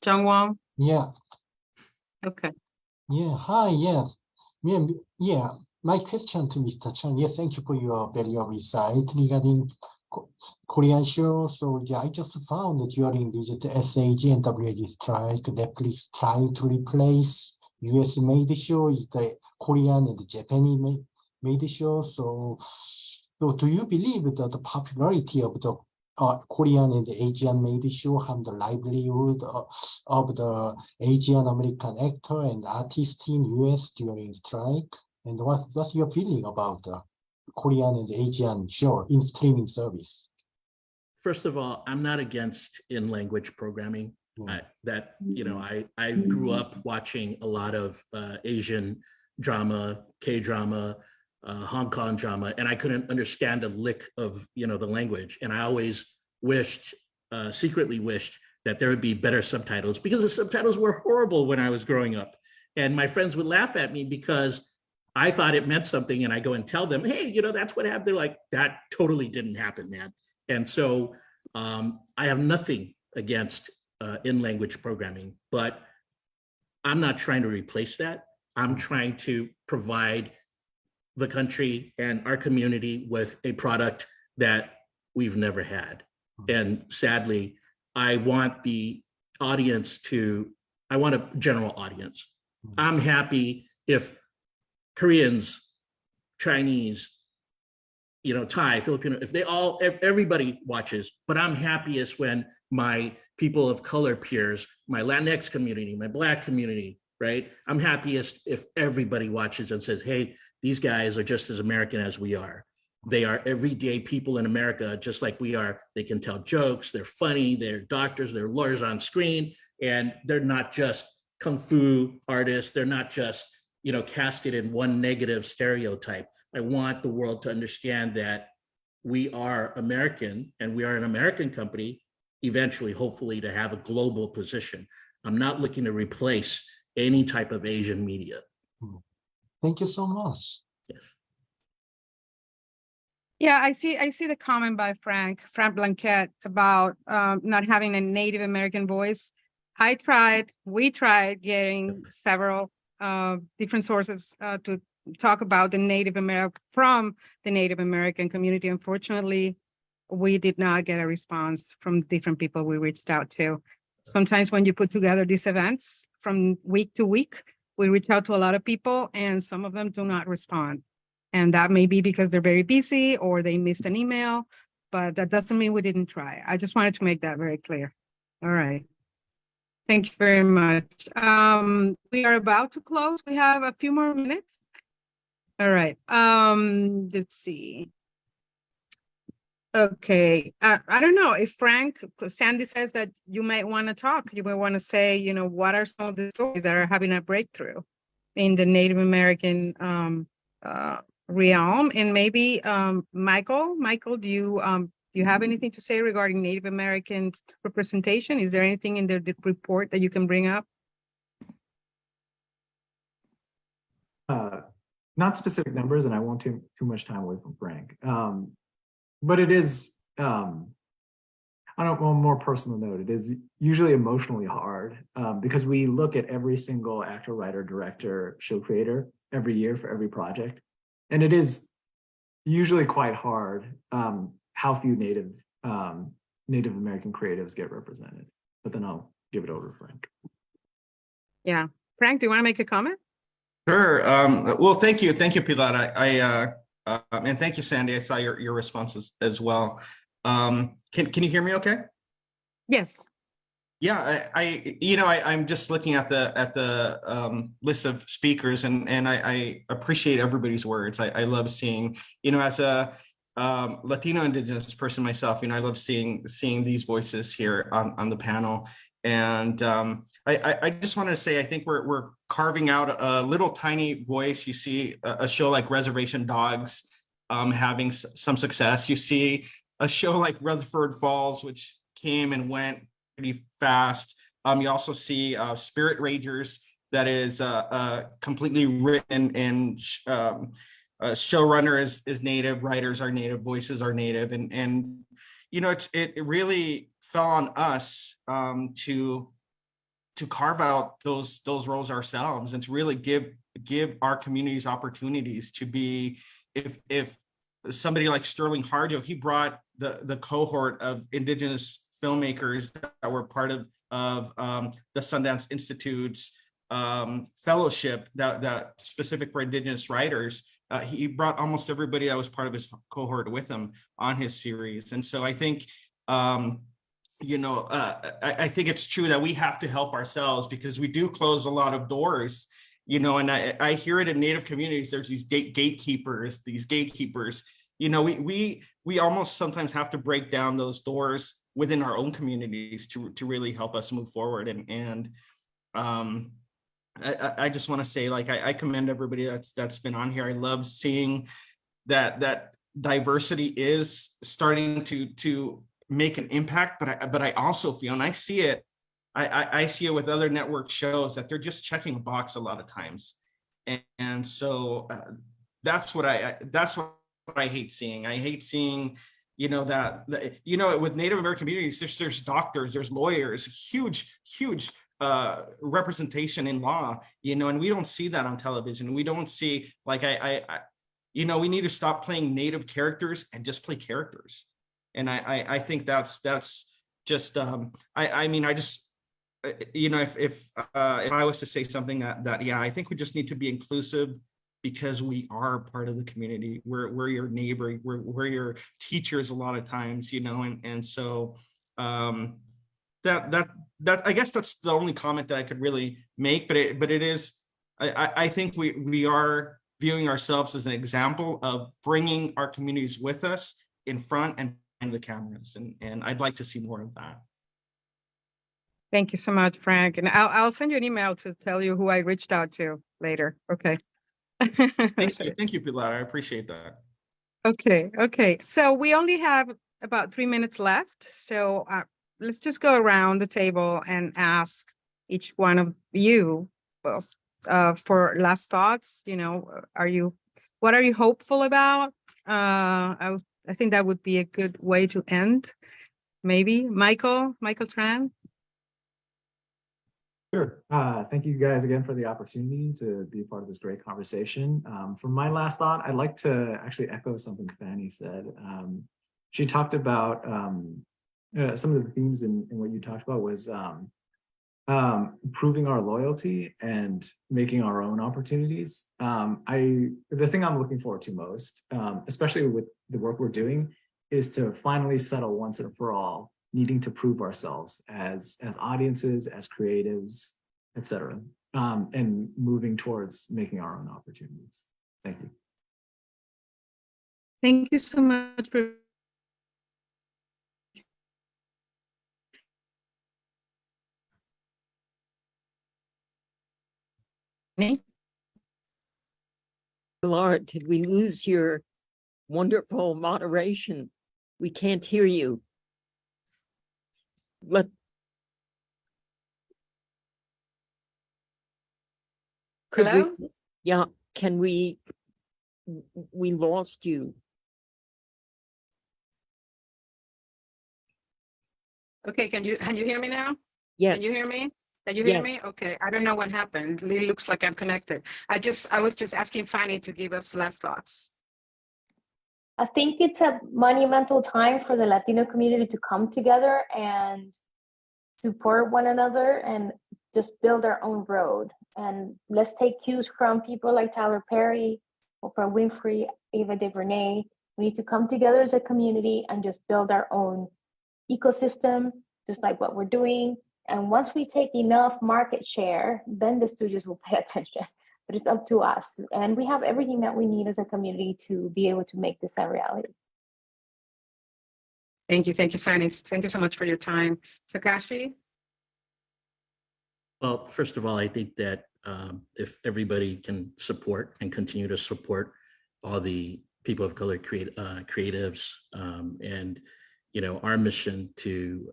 Speaker 1: John Wong?
Speaker 8: Yeah,
Speaker 1: Okay.
Speaker 8: yeah, hi, yes. Yeah, my question to Mr. Chan, yes, thank you for your valuable insight regarding Korean shows. So yeah, I just found that during the SAG and WAG strike, Netflix trying to replace US made show is the Korean and Japanese made show. So do you believe that the popularity of the Korean and Asian made show harm the livelihood of the Asian American actor and artist in US during strike? And what's your feeling about the Korean and Asian show in streaming service?
Speaker 6: First of all, I'm not against in-language programming. I grew up watching a lot of Asian drama, K-drama, Hong Kong drama, and I couldn't understand a lick of, you know, the language. And I always secretly wished that there would be better subtitles, because the subtitles were horrible when I was growing up. And my friends would laugh at me because I thought it meant something, and I go and tell them, hey, you know, that's what happened. They're like, that totally didn't happen, man. And so I have nothing against in-language programming, but I'm not trying to replace that. I'm trying to provide the country and our community with a product that we've never had. And sadly, I want a general audience. I'm happy if Koreans, Chinese, you know, Thai, Filipino, if everybody watches, but I'm happiest when my people of color peers, my Latinx community, my Black community, right? I'm happiest if everybody watches and says, hey, these guys are just as American as we are. They are everyday people in America, just like we are. They can tell jokes, they're funny, they're doctors, they're lawyers on screen, and they're not just kung fu artists. They're not just, you know, casted in one negative stereotype. I want the world to understand that we are American and we are an American company, eventually, hopefully, to have a global position. I'm not looking to replace any type of Asian media.
Speaker 8: Thank you so much.
Speaker 6: Yes.
Speaker 1: Yeah, I see the comment by Frank Blanquette about not having a Native American voice. We tried getting several different sources to talk about from the Native American community. Unfortunately, we did not get a response from different people we reached out to. Sometimes when you put together these events from week to week, we reach out to a lot of people and some of them do not respond. And that may be because they're very busy or they missed an email, but that doesn't mean we didn't try. I just wanted to make that very clear. All right. Thank you very much. We are about to close. We have a few more minutes. All right. Let's see. Okay. I don't know if Sandy says that you might want to talk. You might want to say, you know, what are some of the stories that are having a breakthrough in the Native American realm? And maybe Michael, do you have anything to say regarding Native American representation? Is there anything in the report that you can bring up?
Speaker 2: Not specific numbers, and I won't take too much time away from Frank. But it is, on a more personal note, it is usually emotionally hard because we look at every single actor, writer, director, show creator every year for every project. And it is usually quite hard how few Native American creatives get represented. But then I'll give it over to Frank.
Speaker 1: Yeah. Frank, do you want to make a comment?
Speaker 9: Sure. Well, thank you, Pilar. And thank you, Sandy. I saw your responses as well. Can you hear me? Okay.
Speaker 1: Yes.
Speaker 9: Yeah, I'm just looking at the list of speakers, and I appreciate everybody's words. I love seeing, as a Latino Indigenous person myself, I love seeing these voices here on the panel. And I just want to say, I think we're carving out a little tiny voice. You see a show like Reservation Dogs having some success. You see a show like Rutherford Falls, which came and went pretty fast. You also see Spirit Rangers, that is completely written, and showrunner is native, writers are native, voices are native, and it really fell on us to carve out those roles ourselves, and to really give our communities opportunities to be. If somebody like Sterling Harjo, he brought the cohort of Indigenous filmmakers that were part of the Sundance Institute's fellowship that specific for Indigenous writers. He brought almost everybody that was part of his cohort with him on his series. And so I think, I think it's true that we have to help ourselves, because we do close a lot of doors, and I hear it in Native communities. There's these gatekeepers, we almost sometimes have to break down those doors within our own communities to really help us move forward. And I just want to say, like, I commend everybody that's been on here. I love seeing that diversity is starting to make an impact, but I also feel, and I see it with other network shows, that they're just checking a box a lot of times. And so that's what I hate seeing. I hate seeing, with Native American communities, there's doctors, there's lawyers, huge representation in law, and we don't see that on television. We don't see, like, we need to stop playing Native characters and just play characters. And I think that's just, if I was to say something that I think we just need to be inclusive, because we are part of the community. We're your neighbor, we're your teachers a lot of times, and so that I guess that's the only comment that I could really make, but it is, I think we are viewing ourselves as an example of bringing our communities with us in front and behind the cameras, and I'd like to see more of that.
Speaker 1: Thank you so much, Frank. And I'll send you an email to tell you who I reached out to later. Okay.
Speaker 9: Thank you, Pilar. I appreciate that.
Speaker 1: Okay. So we only have about 3 minutes left. So let's just go around the table and ask each one of you for last thoughts. What are you hopeful about? I think that would be a good way to end. Maybe Michael Tran.
Speaker 2: Sure. Thank you guys again for the opportunity to be part of this great conversation. For my last thought, I'd like to actually echo something Fanny said. She talked about some of the themes in what you talked about was proving our loyalty and making our own opportunities. The thing I'm looking forward to most, especially with the work we're doing, is to finally settle once and for all needing to prove ourselves as audiences, as creatives, etc., and moving towards making our own opportunities. Thank you.
Speaker 1: Thank you so much for
Speaker 10: Pilar, did we lose your wonderful moderation? We can't hear you.
Speaker 1: Hello?
Speaker 10: Can we lost you.
Speaker 1: Okay, can you hear me now?
Speaker 10: Yes.
Speaker 1: Can you hear me? Can you hear me? Okay, I don't know what happened. It looks like I'm connected. I was just asking Fanny to give us last thoughts.
Speaker 5: I think it's a monumental time for the Latino community to come together and support one another and just build our own road. And let's take cues from people like Tyler Perry, Oprah Winfrey, Ava DuVernay. We need to come together as a community and just build our own ecosystem, just like what we're doing. And once we take enough market share, then the studios will pay attention. But it's up to us. And we have everything that we need as a community to be able to make this a reality.
Speaker 1: Thank you, Fanny. Thank you so much for your time. Takashi?
Speaker 6: Well, first of all, I think that if everybody can support and continue to support all the people of color creatives, and our mission to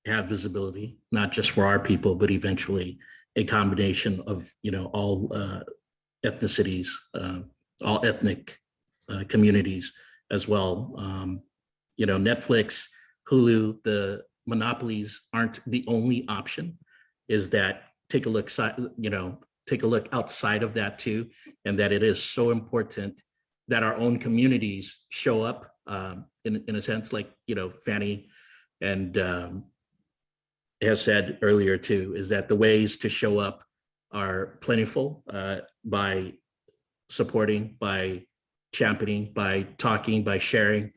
Speaker 6: have visibility, not just for our people, but eventually a combination of all ethnicities, all ethnic communities as well. Netflix, Hulu, the monopolies aren't the only option. Is that take a look outside of that too, and that it is so important that our own communities show up in a sense, like Fanny and has said earlier too, is that the ways to show up are plentiful, by supporting, by championing, by talking, by sharing,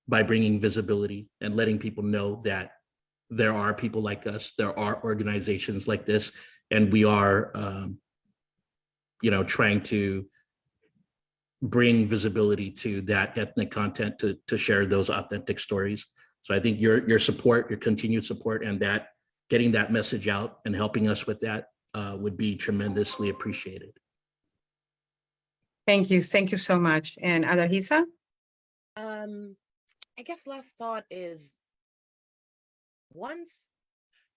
Speaker 6: by bringing visibility and letting people know that there are people like us, there are organizations like this, and we are, trying to bring visibility to that ethnic content to share those authentic stories. So I think your support, your continued support, and that getting that message out and helping us with that would be tremendously appreciated.
Speaker 1: Thank you so much. And Adalgisa?
Speaker 7: I guess last thought is, once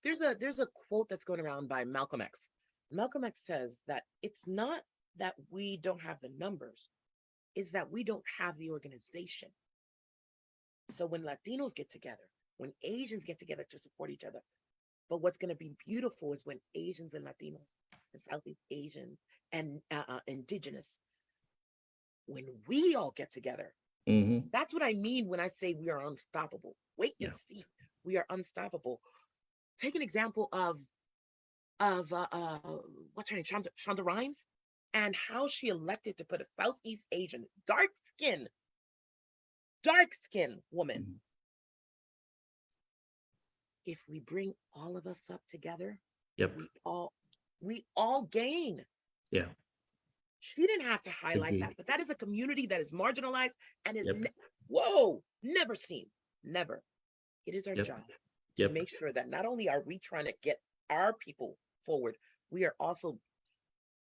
Speaker 7: there's a quote that's going around by Malcolm X. Malcolm X says that it's not that we don't have the numbers, is that we don't have the organization. So when Latinos get together, when Asians get together to support each other, but what's going to be beautiful is when Asians and Latinos and Southeast Asians and Indigenous, when we all get together, that's what I mean when I say we are unstoppable. Wait and see. We are unstoppable. Take an example of what's her name, Shonda Rhimes, and how she elected to put a Southeast Asian, dark skin woman. If we bring all of us up together, we all gain.
Speaker 6: Yeah.
Speaker 7: She didn't have to highlight
Speaker 6: Agreed.
Speaker 7: that, but that is a community that is marginalized and is
Speaker 6: Yep.
Speaker 7: never seen. Never. It is our job to make sure that not only are we trying to get our people forward, we are also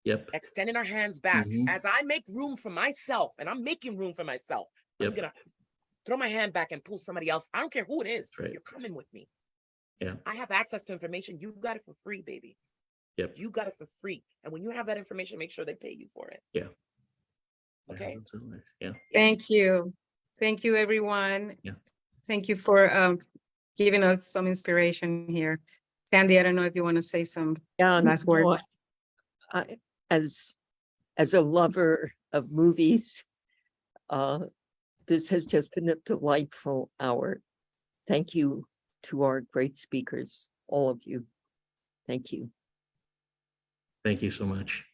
Speaker 7: extending our hands back. As I make room for myself, and I'm making room for myself, I'm gonna throw my hand back and pull somebody else. I don't care who it is.
Speaker 6: Right.
Speaker 7: You're coming with me.
Speaker 6: Yeah.
Speaker 7: I have access to information. You got it for free, baby.
Speaker 6: Yep.
Speaker 7: You got it for free. And when you have that information, make sure they pay you for it.
Speaker 6: Yeah.
Speaker 7: Okay.
Speaker 6: Yeah.
Speaker 1: Thank you. Thank you, everyone.
Speaker 6: Yeah.
Speaker 1: Thank you for giving us some inspiration here. Sandy, I don't know if you want to say some last words.
Speaker 10: As a lover of movies, this has just been a delightful hour. Thank you to our great speakers, all of you. Thank you.
Speaker 6: Thank you so much.